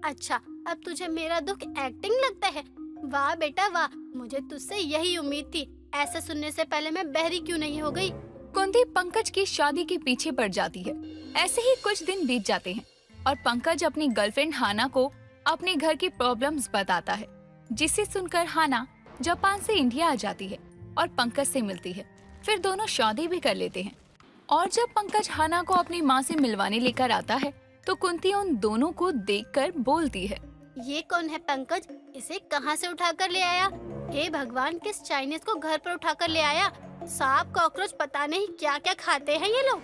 अच्छा, अब तुझे मेरा दुख एक्टिंग लगता है? वाह बेटा वाह, मुझे तुझसे यही उम्मीद थी। ऐसा सुनने से पहले मैं बहरी क्यों नहीं हो गई। कुंती पंकज की शादी के पीछे पड़ जाती है। ऐसे ही कुछ दिन बीत जाते हैं और पंकज अपनी गर्लफ्रेंड हाना को अपने घर की प्रॉब्लम्स बताता है, जिसे सुनकर हाना जापान से इंडिया आ जाती है और पंकज से मिलती है। फिर दोनों शादी भी कर लेते हैं। और जब पंकज हाना को अपनी माँ से मिलवाने लेकर आता है तो कुंती उन दोनों को देखकर बोलती है, ये कौन है पंकज? इसे कहाँ से उठाकर ले आया? हे भगवान, किस चाइनीज को घर पर उठाकर ले आया? सांप कॉकरोच पता नहीं क्या क्या खाते हैं ये लोग।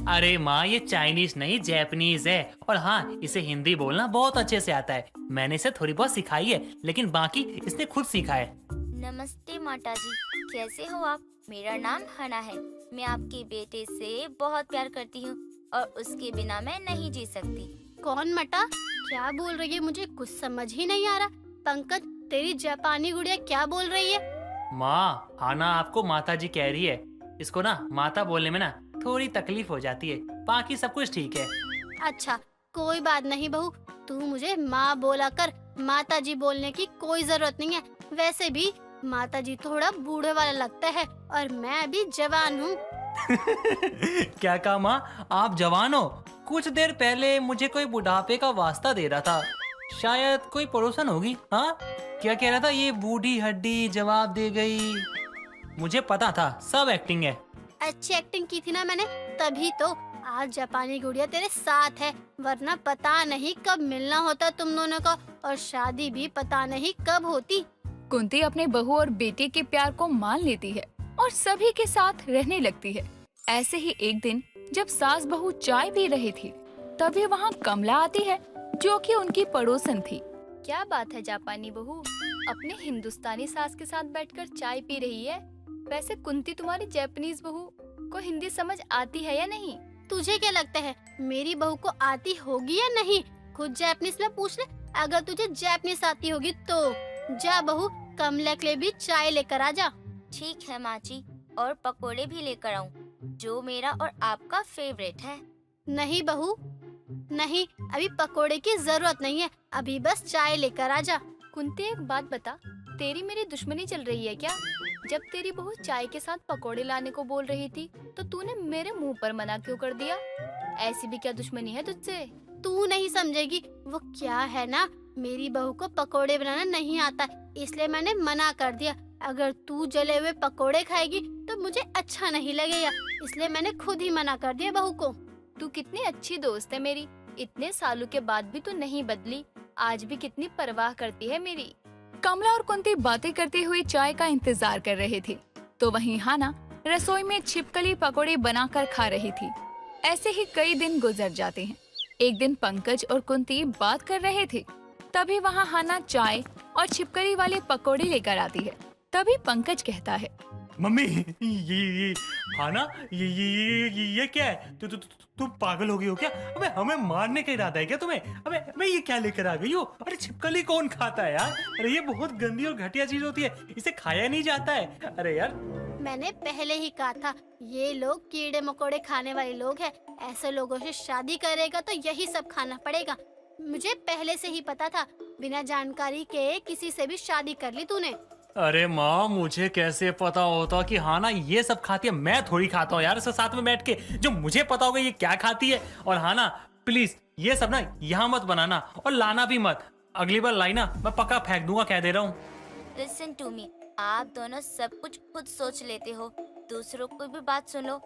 अरे माँ, ये चाइनीज नहीं जैपनीज है, और हाँ, इसे हिंदी बोलना बहुत अच्छे से आता है। मैंने इसे थोड़ी बहुत सिखाई है, लेकिन बाकी इसने खुद सीखा है। नमस्ते माता जी, कैसे हो आप? मेरा नाम हना है। मैं आपके बेटे से बहुत प्यार करती हूँ और उसके बिना मैं नहीं जी सकती। कौन मटा? क्या बोल रही है? मुझे कुछ समझ ही नहीं आ रहा। पंकज, तेरी जापानी गुड़िया क्या बोल रही है? माँ, हाना आपको माता जी कह रही है। इसको ना माता बोलने में ना थोड़ी तकलीफ हो जाती है, बाकी सब कुछ ठीक है। अच्छा, कोई बात नहीं बहू, तू मुझे माँ बोला कर, माता जी बोलने की कोई जरूरत नहीं है। वैसे भी माता जी थोड़ा बूढ़े वाला लगता है और मैं अभी जवान हूँ। क्या कहा माँ, आप जवान हो? कुछ देर पहले मुझे कोई बुढ़ापे का वास्ता दे रहा था, शायद कोई पड़ोसन होगी। हाँ, क्या कह रहा था? ये बूढ़ी हड्डी जवाब दे गई। मुझे पता था, सब एक्टिंग है। अच्छी एक्टिंग की थी ना मैंने, तभी तो आज जापानी गुड़िया तेरे साथ है, वरना पता नहीं कब मिलना होता तुम दोनों को, और शादी भी पता नहीं कब होती। कुंती अपने बहू और बेटे के प्यार को मान लेती है और सभी के साथ रहने लगती है। ऐसे ही एक दिन जब सास बहू चाय पी रही थी, तभी वहाँ कमला आती है, जो कि उनकी पड़ोसन थी। क्या बात है जापानी बहू, अपने हिंदुस्तानी सास के साथ बैठकर चाय पी रही है? वैसे कुंती तुम्हारी जापानीज बहू को हिंदी समझ आती है या नहीं? तुझे क्या लगता है मेरी बहू को आती होगी या नहीं? खुद जापानीज में पूछ ले, अगर तुझे जापानीज आती होगी तो। जा बहू, कमला के लिए भी चाय लेकर आ जा। ठीक है माँ जी, और पकोड़े भी लेकर आऊँ, जो मेरा और आपका फेवरेट है। नहीं बहू, नहीं, अभी पकोड़े की जरूरत नहीं है, अभी बस चाय लेकर आ जा। कुंती एक बात बता, तेरी मेरी दुश्मनी चल रही है क्या? जब तेरी बहू चाय के साथ पकोड़े लाने को बोल रही थी तो तूने मेरे मुंह पर मना क्यों कर दिया? ऐसी भी क्या दुश्मनी है तुझसे? तू नहीं समझेगी, वो क्या है ना, मेरी बहू को पकोड़े बनाना नहीं आता, इसलिए मैंने मना कर दिया। अगर तू जले हुए पकोड़े खाएगी तो मुझे अच्छा नहीं लगेगा, इसलिए मैंने खुद ही मना कर दिया बहू को। तू कितनी अच्छी दोस्त है मेरी, इतने सालों के बाद भी तू नहीं बदली, आज भी कितनी परवाह करती है मेरी। कमला और कुंती बातें करते हुए चाय का इंतजार कर रहे थे, तो वहीं हाना रसोई में छिपकली पकोड़े बनाकर खा रही थी। ऐसे ही कई दिन गुजर जाते हैं। एक दिन पंकज और कुंती बात कर रहे थे, तभी वहाँ हाना चाय और छिपकली वाले पकोड़े लेकर आती है। तभी पंकज कहता है, मम्मी, ये हाना, ये क्या है? तुम पागल हो गई हो क्या? अबे हमें मारने का इरादा है क्या तुम्हें? अबे ये क्या लेकर आ गई हो? अरे छिपकली कौन खाता है यार? अरे ये बहुत गंदी और घटिया चीज होती है, इसे खाया नहीं जाता है। अरे यार, मैंने पहले ही कहा था, ये लोग कीड़े मकोड़े खाने वाले लोग हैं। ऐसे लोगों से शादी करेगा तो यही सब खाना पड़ेगा। मुझे पहले से ही पता था, बिना जानकारी के किसी से भी शादी कर ली तूने। अरे माँ, मुझे कैसे पता होता कि हाँ ना ये सब खाती है। मैं थोड़ी खाता हूँ यार इसके साथ में बैठ के। जो मुझे पता होगा ये क्या खाती है। और हाँ ना, प्लीज ये सब ना यहाँ मत बनाना और लाना भी मत। अगली बार लाई ना, मैं पक्का फेंक दूंगा, कह दे रहा हूँ। लिसन टू मी, आप दोनों सब कुछ खुद सोच लेते हो, दूसरों को भी बात सुनो।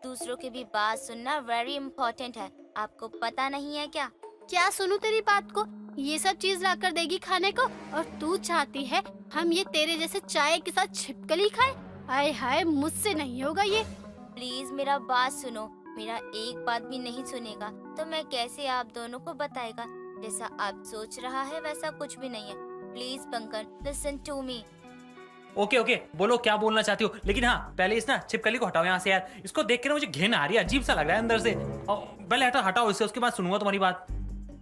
दूसरों की भी बात सुनना वेरी इम्पोर्टेंट है। आपको पता नहीं है क्या? क्या सुनूं तेरी बात को? ये सब चीज ला कर देगी खाने को, और तू चाहती है हम ये तेरे जैसे चाय के साथ छिपकली खाएं? हाय हाय, मुझसे नहीं होगा ये। प्लीज मेरा बात सुनो। मेरा एक बात भी नहीं सुनेगा तो मैं कैसे आप दोनों को बताएगा? जैसा आप सोच रहा है वैसा कुछ भी नहीं है। Please Pankaj, listen to me. Okay okay, बोलो क्या बोलना चाहती हो। लेकिन हाँ, पहले इस ना छिपकली को हटाओ यहाँ से यार। इसको देख के ना मुझे घिन आ रही है, अजीब सा लग रहा है अंदर से। और पहले हटाओ इसे, उसके बाद सुनूंगा तुम्हारी बात।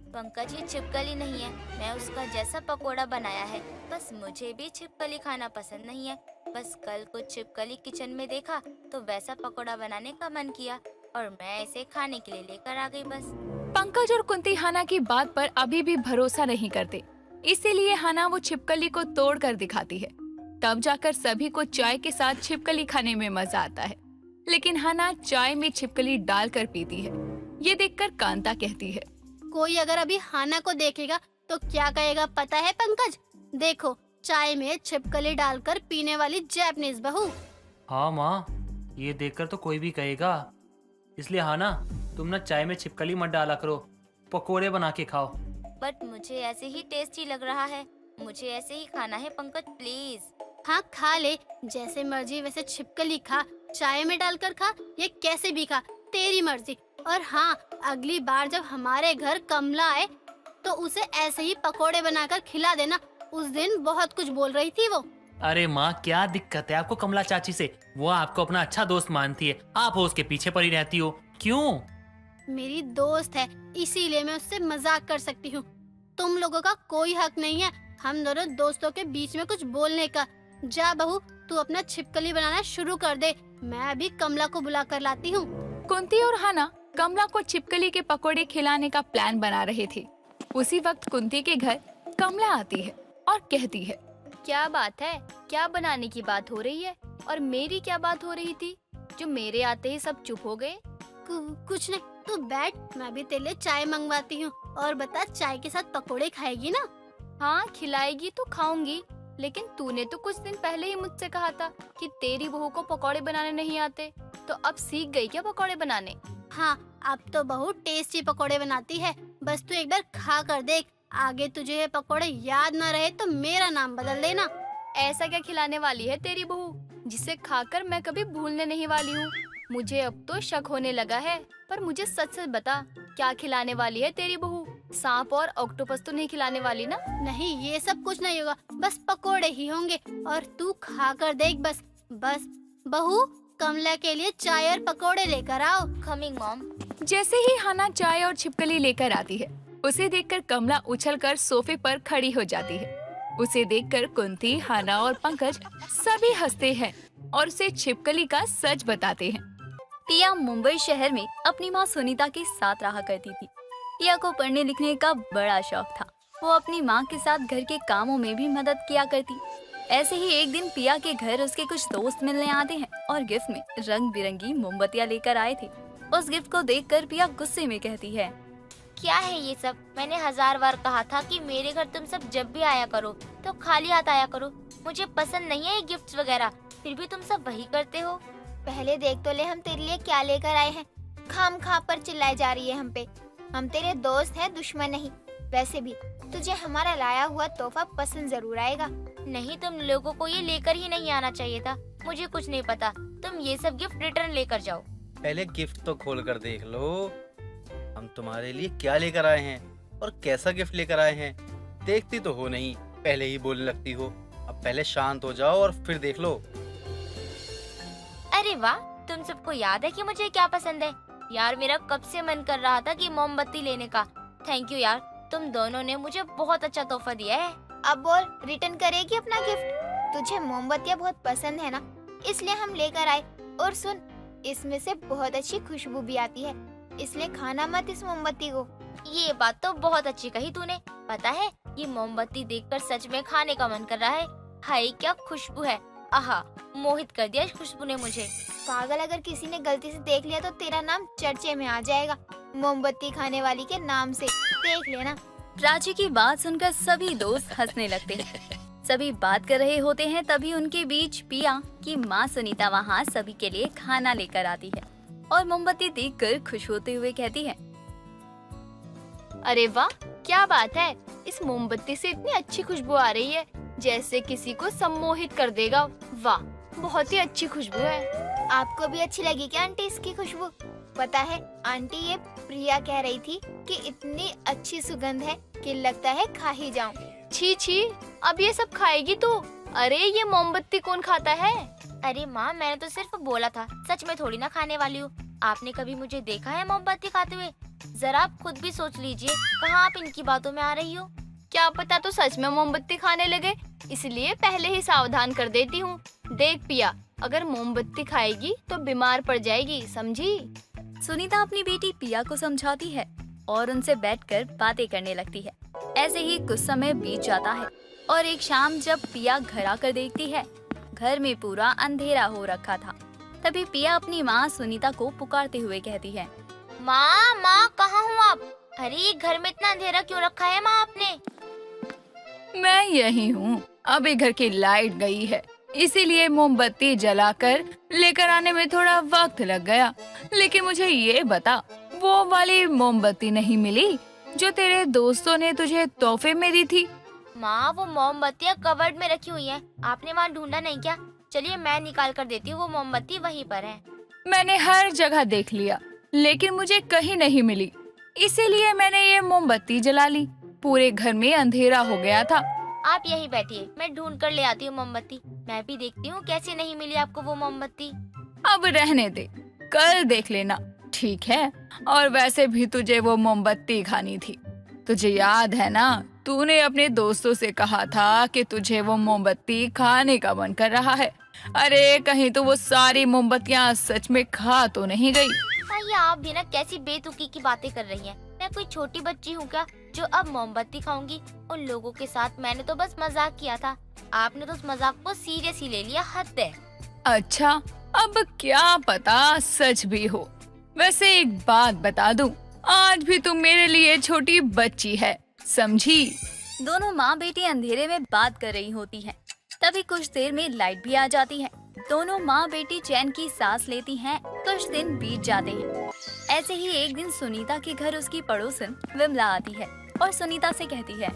पंकज, ये छिपकली नहीं है, मैं उसका जैसा पकोड़ा बनाया है। बस मुझे भी छिपकली खाना पसंद नहीं है। बस कल कुछ छिपकली किचन में देखा तो वैसा पकोड़ा बनाने का मन किया और मैं इसे खाने के लिए लेकर आ गई बस। पंकज और कुंती हाना की बात पर अभी भी भरोसा नहीं करते, इसीलिए हाना वो छिपकली को तोड़ कर दिखाती है। तब जाकर सभी को चाय के साथ छिपकली खाने में मजा आता है। लेकिन हाना चाय में छिपकली डालकर पीती है। ये देखकर कांता कहती है, कोई अगर अभी हाना को देखेगा तो क्या कहेगा पता है पंकज? देखो, चाय में छिपकली डालकर पीने वाली जापानीज बहू। हाँ माँ, ये देखकर तो कोई भी कहेगा। इसलिए हाँ ना, तुम ना चाय में छिपकली मत डाला करो, पकोड़े बना के खाओ। बट मुझे ऐसे ही टेस्टी लग रहा है, मुझे ऐसे ही खाना है पंकज, प्लीज। हाँ खा ले, जैसे मर्जी वैसे छिपकली खा, चाय में डालकर खा, ये कैसे भी खा, तेरी मर्जी। और हाँ, अगली बार जब हमारे घर कमला आए तो उसे ऐसे ही पकोड़े बनाकर खिला देना। उस दिन बहुत कुछ बोल रही थी वो। अरे माँ, क्या दिक्कत है आपको कमला चाची से? वो आपको अपना अच्छा दोस्त मानती है, आप हो उसके पीछे पड़ी रहती हो, क्यों? मेरी दोस्त है, इसीलिए मैं उससे मजाक कर सकती हूँ। तुम लोगों का कोई हक नहीं है हम दोनों दोस्तों के बीच में कुछ बोलने का। जा बहू, तू अपना छिपकली बनाना शुरू कर दे, मैं अभी कमला को बुला कर लाती हूँ। कुंती और हाना कमला को छिपकली के पकोड़े खिलाने का प्लान बना रहे थे। उसी वक्त कुंती के घर कमला आती है और कहती है, क्या बात है? क्या बनाने की बात हो रही है? और मेरी क्या बात हो रही थी जो मेरे आते ही सब चुप हो गए? कुछ नहीं, तू बैठ, मैं भी तेरे लिए चाय मंगवाती हूँ। और बता, चाय के साथ पकोड़े खाएगी ना? हाँ, खिलाएगी तो खाऊंगी, लेकिन तूने तो कुछ दिन पहले ही मुझसे कहा था कि तेरी बहू को पकोड़े बनाने नहीं आते, तो अब सीख गई क्या पकोड़े बनाने? हाँ, अब तो बहुत टेस्टी पकोड़े बनाती है, बस तू एक बार खा कर देख। आगे तुझे ये पकोड़े याद न रहे तो मेरा नाम बदल देना। ऐसा क्या खिलाने वाली है तेरी बहू जिसे खाकर मैं कभी भूलने नहीं वाली हूँ? मुझे अब तो शक होने लगा है, पर मुझे सच सच बता, क्या खिलाने वाली है तेरी बहू? सांप और ऑक्टोपस तो नहीं खिलाने वाली ना? नहीं, ये सब कुछ नहीं होगा, बस पकोड़े ही होंगे, और तू खा कर देख बस। बस बहू, कमला के लिए चाय और पकोड़े लेकर आओ। Coming mom. जैसे ही हाना चाय और छिपकली लेकर आती है, उसे देखकर कमला उछलकर सोफे पर खड़ी हो जाती है। उसे देखकर कुंती, हाना और पंकज सभी हंसते हैं और उसे छिपकली का सच बताते हैं। पिया मुंबई शहर में अपनी माँ सुनीता के साथ रहा करती थी। पिया को पढ़ने लिखने का बड़ा शौक था। वो अपनी माँ के साथ घर के कामों में भी मदद किया करती। ऐसे ही एक दिन पिया के घर उसके कुछ दोस्त मिलने आते हैं और गिफ्ट में रंग बिरंगी मोमबत्तियाँ लेकर आए थे। उस गिफ्ट को देखकर पिया गुस्से में कहती है, क्या है ये सब? मैंने 1000 बार कहा था कि मेरे घर तुम सब जब भी आया करो तो खाली हाथ आया करो। मुझे पसंद नहीं है ये गिफ्ट्स वगैरह, फिर भी तुम सब वही करते हो। पहले देख तो ले हम तेरे लिए क्या लेकर आए हैं। खाम खा पर चिल्लाई जा रही है हम पे। हम तेरे दोस्त हैं, दुश्मन नहीं। वैसे भी तुझे हमारा लाया हुआ तोहफा पसंद जरूर आएगा। नहीं, तुम लोगों को ये लेकर ही नहीं आना चाहिए था। मुझे कुछ नहीं पता, तुम ये सब गिफ्ट रिटर्न लेकर जाओ। पहले गिफ्ट तो खोल कर देख लो, हम तुम्हारे लिए क्या लेकर आए हैं और कैसा गिफ्ट लेकर आए हैं। देखती तो हो नहीं, पहले ही बोलने लगती हो। अब पहले शांत हो जाओ और फिर देख लो। अरे वाह, तुम सबको याद है कि मुझे क्या पसंद है। यार, मेरा कब से मन कर रहा था कि मोमबत्ती लेने का। थैंक यू यार, तुम दोनों ने मुझे बहुत अच्छा तोहफा दिया है। अब बोल, रिटर्न करेगी अपना गिफ्ट? तुझे मोमबत्तियाँ बहुत पसंद है ना? इसलिए हम लेकर आए। और सुन, इसमें से बहुत अच्छी खुशबू भी आती है, इसलिए खाना मत इस मोमबत्ती को। ये बात तो बहुत अच्छी कही तूने। पता है, ये मोमबत्ती देखकर सच में खाने का मन कर रहा है। हाय क्या खुशबू है, आहा, मोहित कर दिया इस खुशबू ने मुझे। पागल, अगर किसी ने गलती से देख लिया तो तेरा नाम चर्चे में आ जाएगा, मोमबत्ती खाने वाली के नाम से, देख लेना। राजू की बात सुनकर सभी दोस्त हंसने लगते हैं। सभी बात कर रहे होते हैं, तभी उनके बीच पिया की माँ सुनीता वहाँ सभी के लिए खाना लेकर आती है और मोमबत्ती देखकर खुश होते हुए कहती है, अरे वाह, क्या बात है, इस मोमबत्ती से इतनी अच्छी खुशबू आ रही है जैसे किसी को सम्मोहित कर देगा। वाह, बहुत ही अच्छी खुशबू है। आपको भी अच्छी लगी क्या आंटी इसकी खुशबू? पता है आंटी, ये प्रिया कह रही थी कि इतनी अच्छी सुगंध है कि लगता है खा ही जाऊं। छी छी, अब ये सब खाएगी तू? अरे ये मोमबत्ती कौन खाता है? अरे माँ, मैंने तो सिर्फ बोला था, सच में थोड़ी ना खाने वाली हूँ। आपने कभी मुझे देखा है मोमबत्ती खाते हुए? जरा आप खुद भी सोच लीजिए, कहाँ आप इनकी बातों में आ रही हो। क्या पता तो सच में मोमबत्ती खाने लगे, इसलिए पहले ही सावधान कर देती हूँ। देख पिया, अगर मोमबत्ती खाएगी तो बीमार पड़ जाएगी, समझी? सुनीता अपनी बेटी पिया को समझाती है और उनसे बैठकर बातें करने लगती है। ऐसे ही कुछ समय बीत जाता है और एक शाम जब पिया घर आकर देखती है, घर में पूरा अंधेरा हो रखा था। तभी पिया अपनी माँ सुनीता को पुकारते हुए कहती है, माँ माँ, कहाँ हूँ आप? अरे घर में इतना अंधेरा क्यों रखा है माँ आपने? मैं यही हूँ, अभी घर की लाइट गई है, इसीलिए मोमबत्ती जलाकर लेकर आने में थोड़ा वक्त लग गया। लेकिन मुझे ये बता, वो वाली मोमबत्ती नहीं मिली जो तेरे दोस्तों ने तुझे तोहफे में दी थी? माँ, वो मोमबत्तियाँ कवर्ड में रखी हुई हैं। आपने वहाँ ढूंढा नहीं क्या? चलिए मैं निकाल कर देती हूँ, वो मोमबत्ती वहीं पर है। मैंने हर जगह देख लिया, लेकिन मुझे कहीं नहीं मिली, इसीलिए मैंने ये मोमबत्ती जला ली। पूरे घर में अंधेरा हो गया था। आप यहीं बैठिए, मैं ढूंढ कर ले आती हूँ मोमबत्ती। मैं भी देखती हूँ कैसे नहीं मिली आपको वो मोमबत्ती। अब रहने दे, कल देख लेना, ठीक है? और वैसे भी तुझे वो मोमबत्ती खानी थी। तुझे याद है ना, तूने अपने दोस्तों से कहा था कि तुझे वो मोमबत्ती खाने का मन कर रहा है। अरे कहीं तो वो सारी मोमबत्तियाँ सच में खा तो नहीं गई? ये आप भी ना कैसी बेतुकी की बातें कर रही हैं। मैं कोई छोटी बच्ची हूँ क्या जो अब मोमबत्ती खाऊंगी? उन लोगों के साथ मैंने तो बस मजाक किया था, आपने तो उस मजाक को सीरियसली ले लिया, हद है। अच्छा, अब क्या पता सच भी हो। वैसे एक बात बता दूं, आज भी तुम मेरे लिए छोटी बच्ची है, समझी? दोनों माँ बेटी अंधेरे में बात कर रही होती हैं। तभी कुछ देर में लाइट भी आ जाती है। दोनों माँ बेटी चैन की सांस लेती हैं। कुछ दिन बीत जाते हैं। ऐसे ही एक दिन सुनीता के घर उसकी पड़ोसन विमला आती है और सुनीता से कहती है,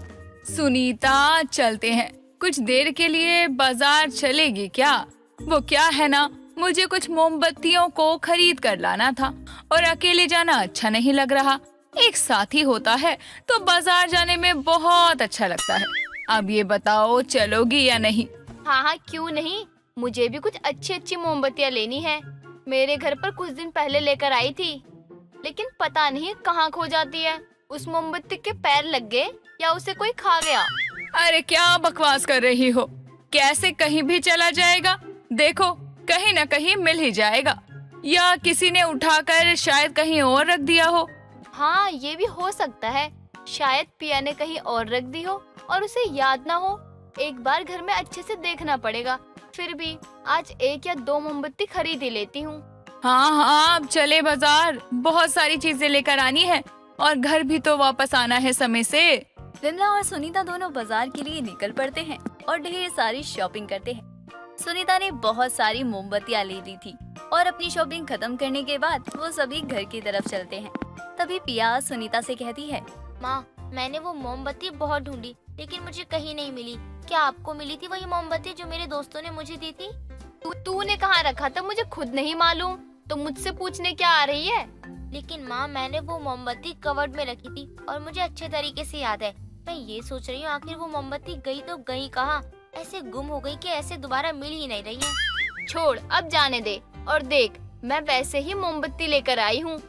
सुनीता, चलते हैं, कुछ देर के लिए बाजार चलेगी क्या? वो क्या है ना, मुझे कुछ मोमबत्तियों को खरीद कर लाना था और अकेले जाना अच्छा नहीं लग रहा। एक साथी होता है तो बाजार जाने में बहुत अच्छा लगता है। अब ये बताओ, चलोगी या नहीं? हाँ हाँ, क्यों नहीं, मुझे भी कुछ अच्छी अच्छी मोमबत्तियाँ लेनी है। मेरे घर पर कुछ दिन पहले लेकर आई थी, लेकिन पता नहीं कहाँ खो जाती है। उस मोमबत्ती के पैर लग गए या उसे कोई खा गया। अरे क्या बकवास कर रही हो, कैसे कहीं भी चला जाएगा? देखो, कहीं न कहीं मिल ही जाएगा, या किसी ने उठाकर शायद कहीं और रख दिया हो। हाँ, ये भी हो सकता है, शायद पिया ने कहीं और रख दी हो और उसे याद ना हो। एक बार घर में अच्छे से देखना पड़ेगा। फिर भी आज 1 या 2 मोमबत्ती खरीद ही लेती हूँ। हाँ हाँ, अब चले बाजार, बहुत सारी चीजें लेकर आनी है और घर भी तो वापस आना है समय से। विमला और सुनीता दोनों बाजार के लिए निकल पड़ते हैं और ढेर सारी शॉपिंग करते हैं। सुनीता ने बहुत सारी मोमबत्तियाँ ले ली थी और अपनी शॉपिंग खत्म करने के बाद वो सभी घर की तरफ चलते हैं। तभी पिया सुनीता से कहती है, माँ, मैंने वो मोमबत्ती बहुत ढूंढी, लेकिन मुझे कहीं नहीं मिली। क्या आपको मिली थी वही मोमबत्ती जो मेरे दोस्तों ने मुझे दी थी? तूने कहाँ रखा था मुझे खुद नहीं मालूम, तो मुझसे पूछने क्या आ रही है? लेकिन माँ, मैंने वो मोमबत्ती कवर्ड में रखी थी और मुझे अच्छे तरीके से याद है। मैं ये सोच रही हूँ, आखिर वो मोमबत्ती गई तो गई कहाँ? ऐसे गुम हो गई कि ऐसे दोबारा मिल ही नहीं रही है। छोड़, अब जाने दे। और देख, मैं वैसे ही मोमबत्ती लेकर आई हूँ,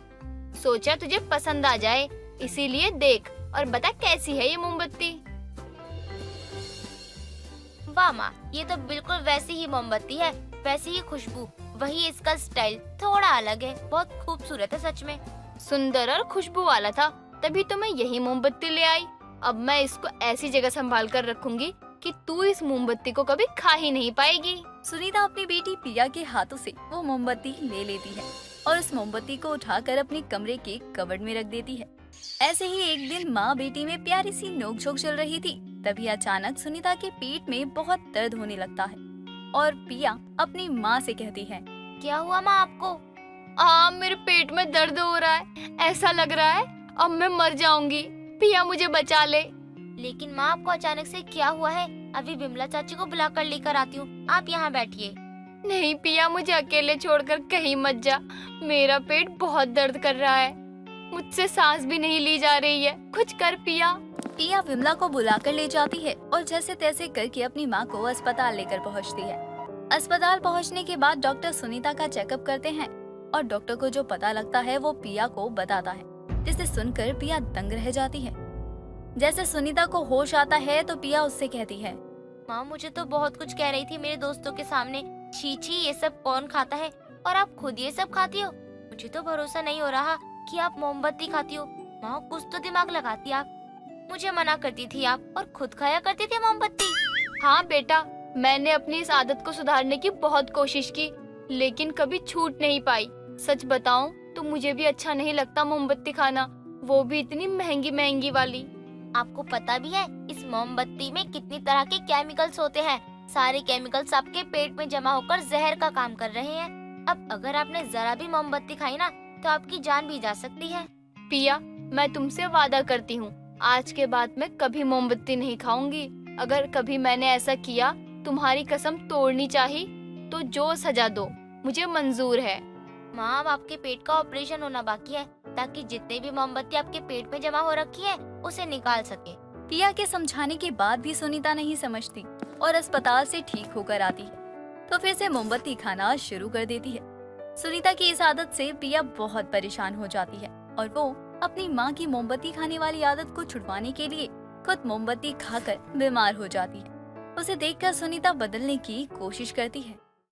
सोचा तुझे पसंद आ जाए, इसीलिए देख और बता कैसी है ये मोमबत्ती। वाह माँ, ये तो बिल्कुल वैसी ही मोमबत्ती है। वैसे ही खुशबू, वही इसका स्टाइल थोड़ा अलग है, बहुत खूबसूरत है सच में। सुंदर और खुशबू वाला था, तभी तो मैं यही मोमबत्ती ले आई। अब मैं इसको ऐसी जगह संभाल कर रखूंगी कि तू इस मोमबत्ती को कभी खा ही नहीं पाएगी। सुनीता अपनी बेटी पिया के हाथों से वो मोमबत्ती ले लेती है और उस मोमबत्ती को उठाकर अपने कमरे के कबर्ड में रख देती है। ऐसे ही एक दिन माँ बेटी में प्यारी सी नोकझोंक चल रही थी। तभी अचानक सुनीता के पेट में बहुत दर्द होने लगता है और पिया अपनी माँ से कहती है, क्या हुआ माँ आपको? मेरे पेट में दर्द हो रहा है, ऐसा लग रहा है अब मैं मर जाऊंगी। पिया मुझे बचा ले। लेकिन माँ आपको अचानक से क्या हुआ है? अभी बिमला चाची को बुलाकर लेकर आती हूँ, आप यहाँ बैठिए। नहीं पिया, मुझे अकेले छोड़कर कहीं मत जा। मेरा पेट बहुत दर्द कर रहा है, मुझसे सांस भी नहीं ली जा रही है, कुछ कर पिया। पिया विमला को बुलाकर ले जाती है और जैसे तैसे करके अपनी माँ को अस्पताल लेकर पहुँचती है। अस्पताल पहुँचने के बाद डॉक्टर सुनीता का चेकअप करते हैं और डॉक्टर को जो पता लगता है वो पिया को बताता है, जिसे सुनकर पिया दंग रह जाती है। जैसे सुनीता को होश आता है तो पिया उससे कहती है, माँ मुझे तो बहुत कुछ कह रही थी मेरे दोस्तों के सामने, छी छी ये सब कौन खाता है, और आप खुद ये सब खाती हो। मुझे तो भरोसा नहीं हो रहा कि आप मोमबत्ती खाती हो। माँ कुछ तो दिमाग लगाती आप, मुझे मना करती थी आप और खुद खाया करती थी मोमबत्ती। हाँ बेटा, मैंने अपनी इस आदत को सुधारने की बहुत कोशिश की, लेकिन कभी छूट नहीं पाई। सच बताऊं तो मुझे भी अच्छा नहीं लगता मोमबत्ती खाना, वो भी इतनी महंगी महंगी वाली। आपको पता भी है इस मोमबत्ती में कितनी तरह के केमिकल्स होते हैं? सारे केमिकल्स आपके पेट में जमा होकर जहर का काम कर रहे हैं। अब अगर आपने जरा भी मोमबत्ती खाई ना तो आपकी जान भी जा सकती है। पिया, मैं तुमसे वादा करती हूँ आज के बाद मैं कभी मोमबत्ती नहीं खाऊंगी। अगर कभी मैंने ऐसा किया, तुम्हारी कसम तोड़नी चाहिए तो जो सजा दो मुझे मंजूर है। माँ अब आपके पेट का ऑपरेशन होना बाकी है ताकि जितने भी मोमबत्ती आपके पेट में जमा हो रखी है उसे निकाल सके। पिया के समझाने के बाद भी सुनीता नहीं समझती और अस्पताल से ठीक होकर आती है तो फिर से मोमबत्ती खाना शुरू कर देती है। सुनीता की इस आदत से पिया बहुत परेशान हो जाती है और वो अपनी माँ की मोमबत्ती खाने वाली आदत को छुड़वाने के लिए खुद मोमबत्ती खाकर बीमार हो जाती है। उसे देखकर सुनीता बदलने की कोशिश करती है